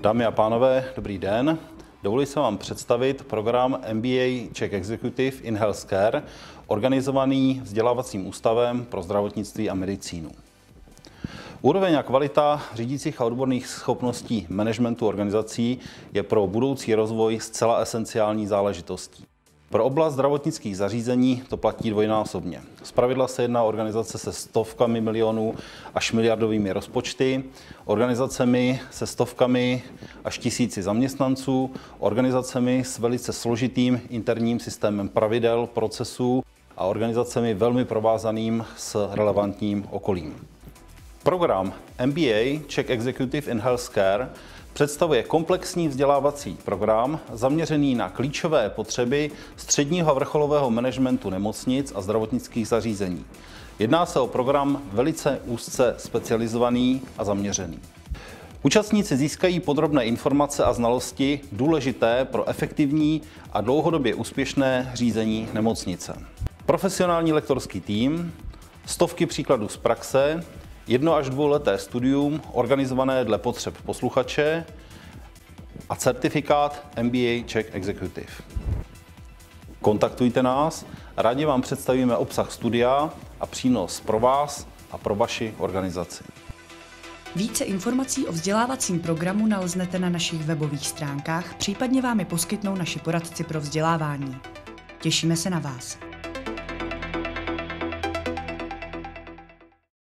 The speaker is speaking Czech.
Dámy a pánové, dobrý den. Dovoluji se vám představit program MBA Czech Executive in Healthcare, organizovaný vzdělávacím ústavem pro zdravotnictví a medicínu. Úroveň a kvalita řídících a odborných schopností managementu organizací je pro budoucí rozvoj zcela esenciální záležitostí. Pro oblast zdravotnických zařízení to platí dvojnásobně. Zpravidla se jedná o organizace se stovkami milionů až miliardovými rozpočty, organizacemi se stovkami až tisíci zaměstnanců, organizacemi s velice složitým interním systémem pravidel, procesů a organizacemi velmi provázaným s relevantním okolím. Program MBA Czech Executive in Healthcare představuje komplexní vzdělávací program zaměřený na klíčové potřeby středního a vrcholového managementu nemocnic a zdravotnických zařízení. Jedná se o program velice úzce specializovaný a zaměřený. Účastníci získají podrobné informace a znalosti důležité pro efektivní a dlouhodobě úspěšné řízení nemocnice. Profesionální lektorský tým, stovky příkladů z praxe, 1 až 2leté studium organizované dle potřeb posluchače a certifikát MBA Czech Executive. Kontaktujte nás, rádi vám představíme obsah studia a přínos pro vás a pro vaši organizaci. Více informací o vzdělávacím programu naleznete na našich webových stránkách, případně vám je poskytnou naši poradci pro vzdělávání. Těšíme se na vás.